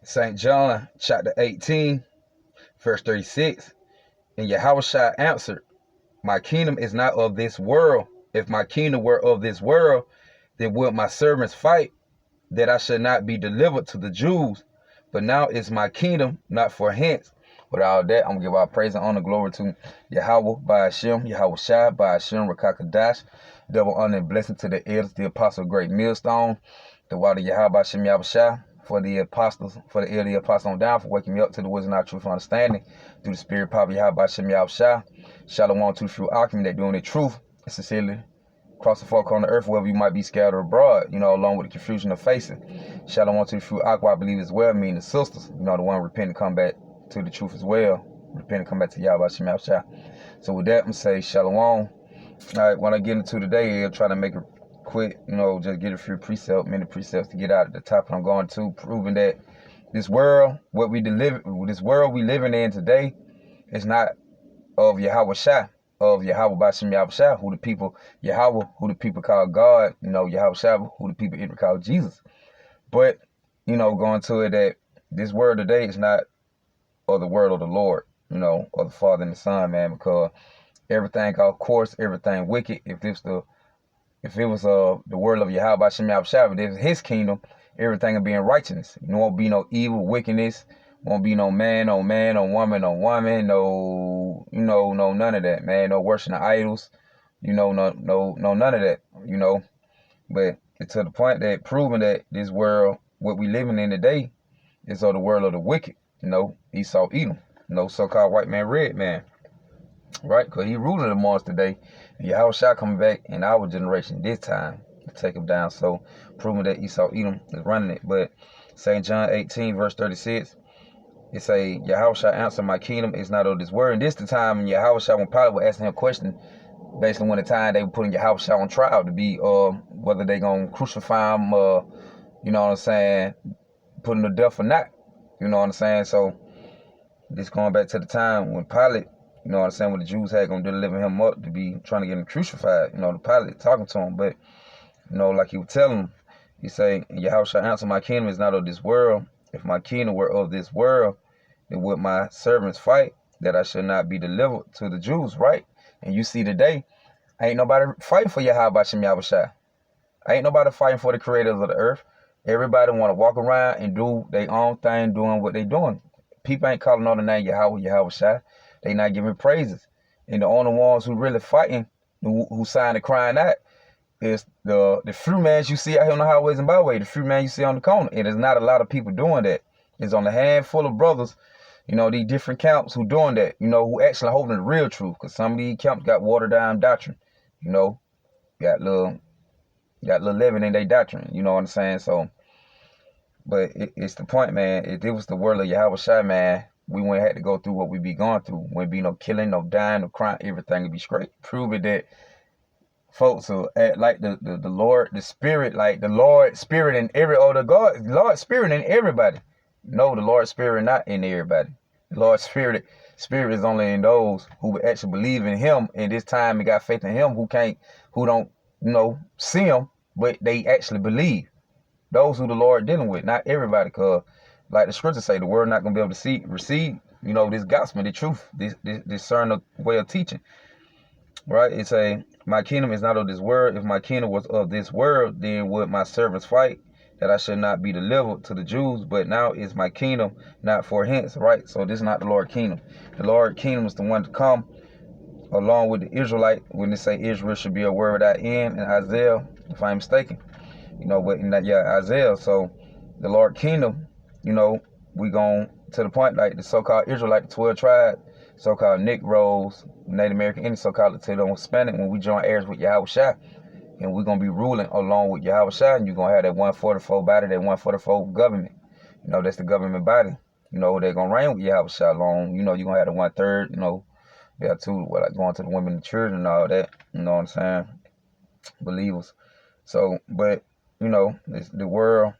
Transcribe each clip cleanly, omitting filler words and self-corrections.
St. John chapter 18, verse 36. And Yahawashi answered, My kingdom is not of this world. If my kingdom were of this world, then would my servants fight, that I should not be delivered to the Jews. But now is my kingdom not for hence. With all that, I'm going to give our praise and honor, glory to Yahawah, by Hashem, Yahawashi, by Hashem, Rakakadash. Double honor and blessing to the elders, the apostle of Great Millstone, the water Yahawah, Hashem, Yahawashi, for the apostles, for the elder apostle on down, for waking me up to the wisdom of truth and understanding, through the spirit, power, Yahawah, Hashem, Yahawashi. Shalom to the true alchemy that doing the truth, and sincerely across the fork on the earth, wherever you might be scattered abroad, along with the confusion of facing. Shalom to the true aqua, I believe as well, meaning the sisters, the one repenting come back to the truth as well. Repent and come back to Yahweh Shem Yahweh. So with that, I'm going to say shalom. All right, what I get into today, I'm trying to make it quick, just get a few precepts, many precepts to get out at the top. And I'm going to proving that this world, this world we living in today is not of Yahawashi, of Yahawah by Shem Yahweh, who the people, Yahawah, who the people call God, Yahawah, who the people call Jesus. But, going to it that this world today is not of the word of the Lord, or the Father and the Son, man, because everything off course, everything wicked. If it was the word of Yahweh by Shem Yahweh, if it was his kingdom, everything would be in righteousness. There won't be no evil, wickedness, won't be no man, no woman, no, no none of that, man. No worshiping idols, no none of that, But it's to the point that proving that this world, what we living in today, is of the world of the wicked, Esau Edom, so-called white man, red man, right? Because he ruling among us today. And Yahawashi coming back in our generation this time to take him down. So proving that Esau Edom is running it. But St. John 18, verse 36, it say, Yahawashi answered, my kingdom is not of this world. And this the time Yahawashi, when Pilate was asking him a question, basically when the time they were putting Yahawashi on trial to be whether they gonna crucify him, you know what I'm saying, put him to death or not. You know what I'm saying? So this going back to the time when Pilate, you know what I'm saying, when the Jews had gonna deliver him up to be trying to get him crucified, the Pilate talking to him, but like he was telling him, he say, Yahawashi answer, my kingdom is not of this world. If my kingdom were of this world, then would my servants fight, that I should not be delivered to the Jews, right? And you see today, ain't nobody fighting for Yahawah Shem Yahawashi. Ain't nobody fighting for the creators of the earth. Everybody want to walk around and do their own thing, doing what they doing. People ain't calling on the name Yahawah, Yahawashi. They not giving praises. And the only ones who really fighting, who sign the crying out, is the few men you see out here on the highways and byways, the few men you see on the corner. And there's not a lot of people doing that. There's only a handful of brothers, these different camps who doing that, who actually holding the real truth. Because some of these camps got watered down doctrine, got little living in their doctrine, you know what I'm saying? So, but it's the point, man. If it was the word of Yahawashi, man, we wouldn't have to go through what we be going through. Wouldn't be no killing, no dying, no crying. Everything would be straight. Proving that folks will act like the Lord, the Spirit, like the Lord Spirit in Lord Spirit in everybody. No, the Lord Spirit not in everybody. The Lord Spirit is only in those who actually believe in him. And this time, we got faith in him, who don't, see him, but they actually believe. Those who the Lord dealing with, not everybody, because like the scriptures say, the word not going to be able to receive, this gospel, the truth, this certain way of teaching, right? It say, my kingdom is not of this world. If my kingdom was of this world, then would my servants fight, that I should not be delivered to the Jews. But now is my kingdom not for hence, right? So this is not the Lord kingdom. The Lord kingdom is the one to come along with the Israelite, when they say Israel should be a word without end in Isaiah, if I'm mistaken. But in that, Isaiah. So the Lord kingdom, we going to the point like the so-called Israelite, the 12 tribes, so-called Negroes, Native American Indians, so-called Latino, Hispanic, when we join heirs with Yahawashi, and we're going to be ruling along with Yahawashi, and you're going to have that 144 body, that 144 government. That's the government body. They're going to reign with Yahawashi along. You're going to have the 1/3, they are two, like going to the women and children and all that, you know what I'm saying? Believers. So, but, the world,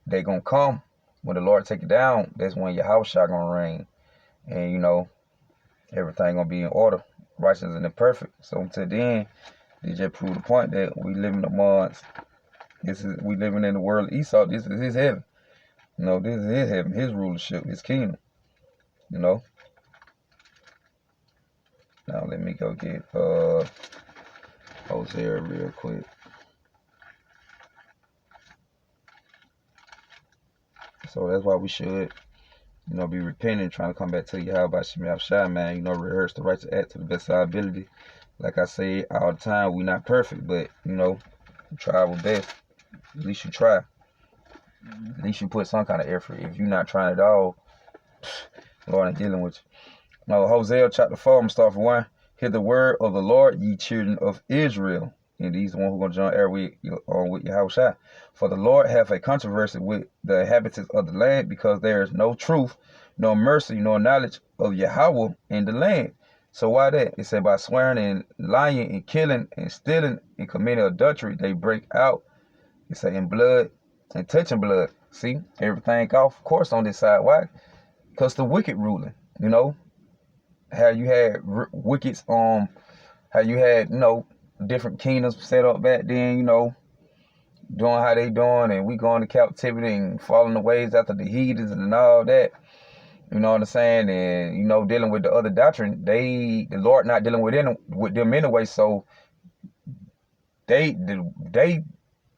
they going to come. When the Lord take it down, that's when Yahawashi going to reign. And, everything going to be in order, righteous and perfect. So, until then, they just prove the point that we living amongst, we living in the world of Esau. This is his heaven. You know, this is his heaven, his rulership, his kingdom. You know. Now let me go get Hosea real quick. So that's why we should, you know, be repenting, trying to come back to Yahawashi, man. You know, rehearse the righteous act to the best of our ability. Like I say all the time, we not perfect, but, you know, try our best. At least you try. At least you put some kind of effort. If you're not trying at all, Lord ain't dealing with you. Now, Hosea chapter 4, I'm going to start from 1. Hear the word of the Lord, ye children of Israel. And these the one who going to join air with Yahawashi. For the Lord hath a controversy with the inhabitants of the land, because there is no truth, no mercy, nor knowledge of Yahawah in the land. So why that? It said, by swearing and lying and killing and stealing and committing adultery, they break out. It said, in blood and touching blood. See, everything off course on this side. Why? Because the wicked ruling, you know. How you had wickets, how you had, you know, different kingdoms set up back then, you know, doing how they doing, and we going to captivity and following the ways after the heathens and all that. You know what I'm saying? And, you know, dealing with the other doctrine, the Lord not dealing with them anyway. So they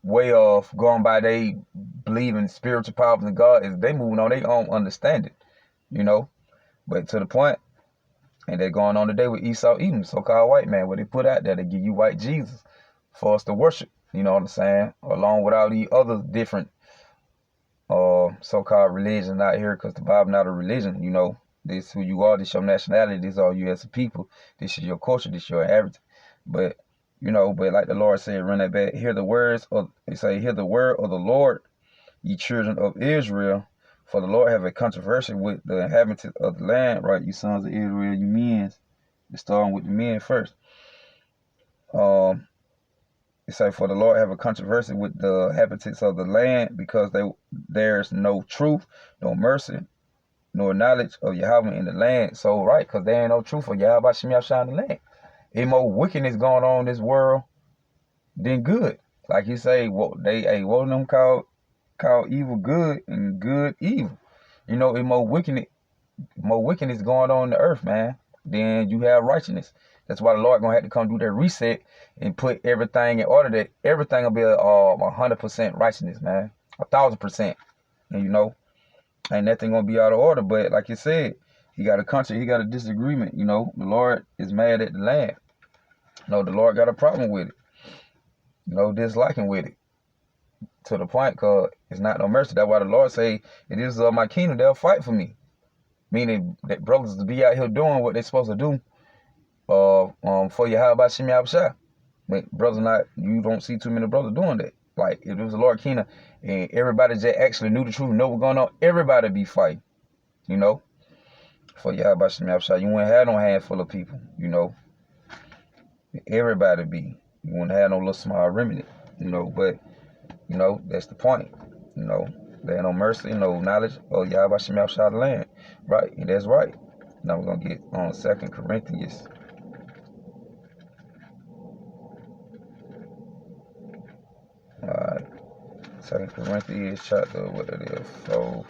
way of going by they believing spiritual powers in God is they moving on their own understanding, you know. But to the point, and they're going on today with Esau Edom, so-called white man, where they put out there, they give you white Jesus for us to worship, you know what I'm saying? Along with all these other different so-called religions out here, because the Bible not a religion, you know. This is who you are, this is your nationality, this is all you as a people, this is your culture, this is your heritage. But, you know, but like the Lord said, run that back, hear the words of, they say, hear the word of the Lord, ye children of Israel. For the Lord have a controversy with the inhabitants of the land, right? You sons of Israel, you men. You're starting with the men first. It say, for the Lord have a controversy with the inhabitants of the land, because there's no truth, no mercy, nor knowledge of Yahawah in the land. So, right, because there ain't no truth of Yahawashi in the land. Ain't more wickedness going on in this world than good. Like you say, what of them called evil good and good evil. You know, it's more wickedness going on in the earth, man. Then you have righteousness. That's why the Lord gonna have to come do that reset and put everything in order, that everything will be 100% righteousness, man, 1,000%. And you know, ain't nothing gonna be out of order. But like you said, he got a country, he got a disagreement. You know, the Lord is mad at the land. You know, the Lord got a problem with it. You know, disliking with it. To the point, because it's not no mercy. That's why the Lord say, it is my kingdom, they'll fight for me. Meaning that brothers to be out here doing what they're supposed to do for Yahawashi. But brothers not, you don't see too many brothers doing that. Like, if it was the Lord kingdom and everybody that actually knew the truth, know what's going on, everybody be fighting, you know, for Yahawashi. You wouldn't have no handful of people, you know. Everybody be. You wouldn't have no little small remnant, you know, but you know, that's the point. You know, there ain't no mercy, no knowledge of Yahawashi the land. Right, and that's right. Now we're gonna get on 2 Corinthians. Alright. 2 Corinthians chapter, what it is, 4.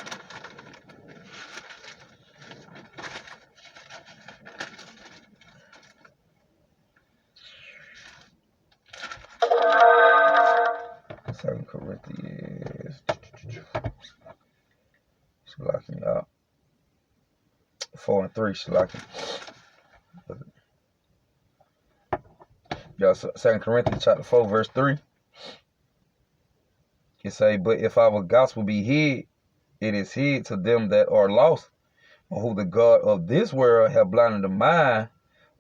Second Corinthians. Shalaki me out. 4 and 3, Shalaki. Y'all, 2 Corinthians chapter 4, verse 3. It say, but if our gospel be hid, it is hid to them that are lost, on who the God of this world have blinded the mind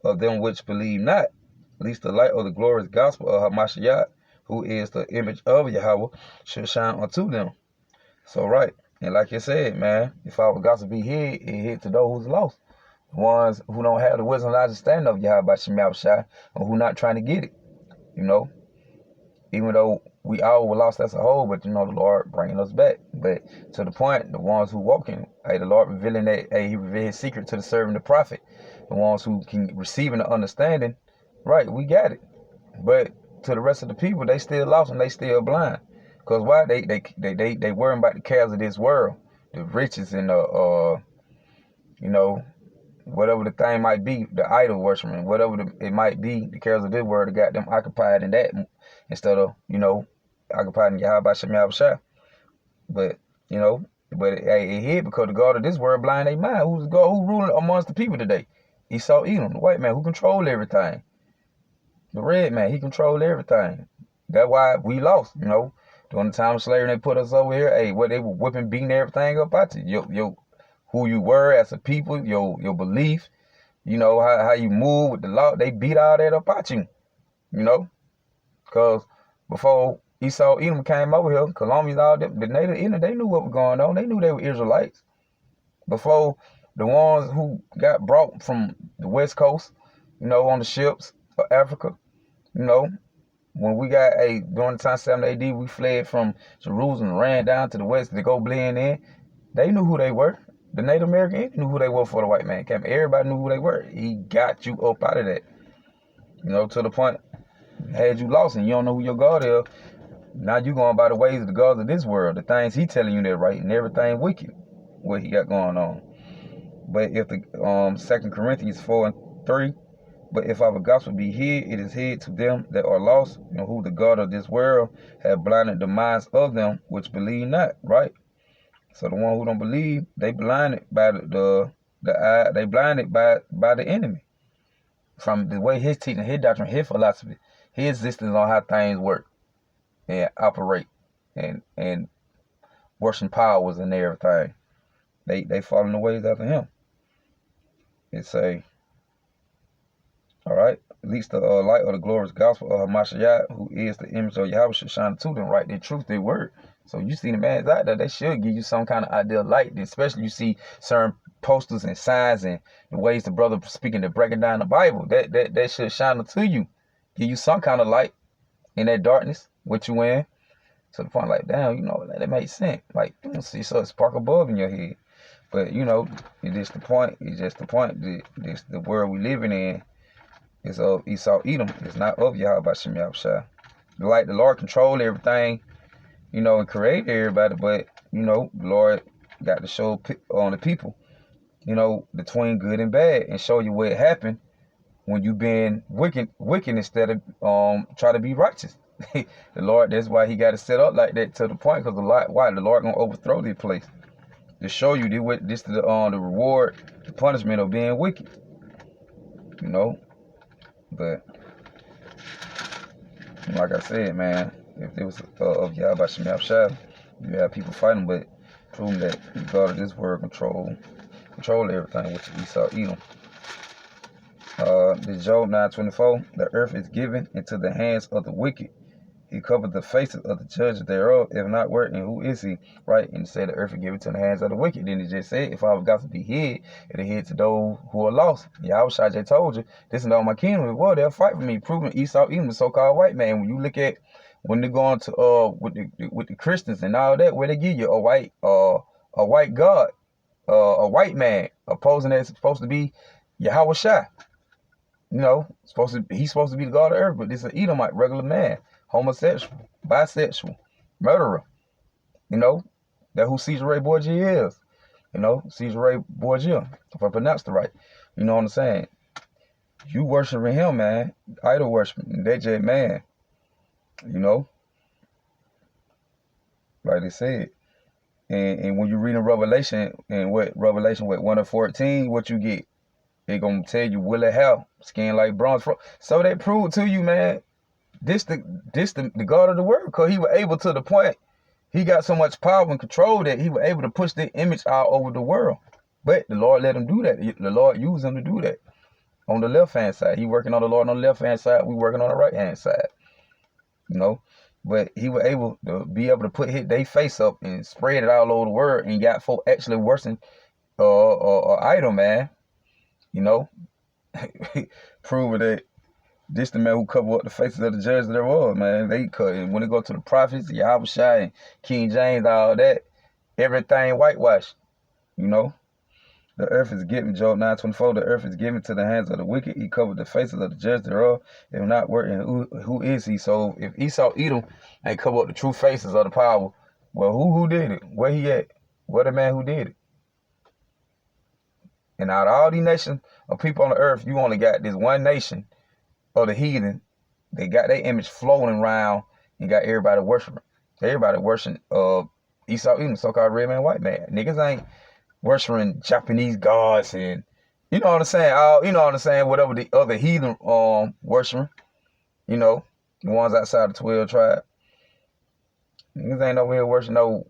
of them which believe not, lest the light of the glorious gospel of Hamashiach, who is the image of Yahawah, should shine unto them. So right, and like you said, man, if our gospel be hid, it hid to those who's lost. The ones who don't have the wisdom and understanding of Yahawashi, or who not trying to get it, you know. Even though we all were lost as a whole, but you know, the Lord bringing us back. But to the point, the ones who walking, the Lord revealing that, he revealed his secret to the servant, the prophet. The ones who can receive and understanding, right, we got it. But to the rest of the people, they still lost and they still blind. Because why? They worrying about the cares of this world, the riches and you know, whatever the thing might be, the idol worshiping, whatever it might be, the cares of this world, they got them occupied in that instead of, occupied in Yahawashi. But, it hid because the God of this world blind their mind. Who's the God who ruling amongst the people today? Esau Edom, the white man who controlled everything. The red man, he controlled everything. That's why we lost, During the time of slavery, they put us over here. Hey, they were whipping, beating everything up at you. Who you were as a people, your belief, how you move with the law, they beat all that up at you, Because before Esau Edom came over here, Colombians, all them, the native Indians, they knew what was going on. They knew they were Israelites. Before the ones who got brought from the West Coast, on the ships for Africa, when we got during the time 7 AD, we fled from Jerusalem and ran down to the west to go blend in. They knew who they were. The Native American Indian knew who they were before the white man came. Everybody knew who they were. He got you up out of that. To the point, had you lost and you don't know who your God is. Now you going by the ways of the gods of this world. The things he telling you that right and everything wicked. What he got going on. But if the 2 Corinthians 4:3, but if our gospel be hid, it is hid to them that are lost, who the God of this world have blinded the minds of them which believe not, right? So the one who don't believe, they blinded by the eye, they blinded by the enemy. From the way his teaching, his doctrine, his philosophy, his existence on how things work and operate and worship powers and everything. They fall in the ways after him. It say, all right, at least the light of the glorious gospel of Hamashiach, who is the image of Yahweh, should shine to them, right? Their truth, their word. So you see the man's out there, they should give you some kind of idea of light, especially you see certain posters and signs and the ways the brother speaking, to breaking down the Bible. That should shine to you, give you some kind of light in that darkness, what you in. To the point like, damn, that makes sense. Like, you don't see so a spark above in your head. But, it's just the point. It's just the point. The world we living in is of Esau Edom. It's not of Yahawashi. Like the Lord control everything, and create everybody. But, the Lord got to show on the people, between good and bad and show you what happened when you been wicked instead of try to be righteous. The Lord, that's why he got it set up like that to the point, because why the Lord gonna overthrow this place to show you this the reward, the punishment of being wicked. But like I said, man, if it was of Yahawashi, you have people fighting, but proving that the God of this world control everything, which is Esau Edom. The Job 9:24, the earth is given into the hands of the wicked. He covered the faces of the judges thereof, if not were, and who is he? Right? And it said the earth is given to the hands of the wicked. Then it just said, if our gospel be hid, it'll hid to those who are lost. Yahawashi just told you, this is all my kingdom. Well, they'll fight for me, proving Esau Edom, the so-called white man. When you look at when they're going to with the Christians and all that, where they give you a white God, a white man, opposing that's supposed to be Yahawashi. He's supposed to be the God of earth, but this is an Edomite, regular man. Homosexual, bisexual, murderer. That who Caesar Ray Borgia is. Caesar Ray Borgia, if I pronounced it right. You know what I'm saying? You worshiping him, man. Idol worshiping. That just man. Like they said. And when you read in Revelation, and Revelation 1:14, what you get? They gonna tell you will it have skin like bronze. So they proved to you, man. This the God of the world, because he was able to the point, he got so much power and control that he was able to push the image out over the world. But the Lord let him do that. The Lord used him to do that. On the left-hand side. He working on the Lord on the left-hand side. We working on the right-hand side. But he was able to put their face up and spread it all over the world, and got folk actually worshiping idol, man. Proving that this the man who covered up the faces of the judges there was, man. They cut. And when they go to the prophets, Yahawashi and King James, all that, everything whitewashed, The earth is given, Job 9:24, the earth is given to the hands of the wicked. He covered the faces of the judge thereof. If not working, who is he? So if Esau Edom ain't cover up the true faces of the power, well, who did it? Where he at? Where the man who did it? And out of all these nations of people on the earth, you only got this one nation of the heathen. They got their image floating around and got everybody worshiping. Everybody worshiping Esau Edom, so-called red man, white man. Niggas ain't worshiping Japanese gods and you know what I'm saying? You know what I'm saying? Whatever the other heathen worshiping, you know, the ones outside the 12 tribe. Niggas ain't over here worshiping no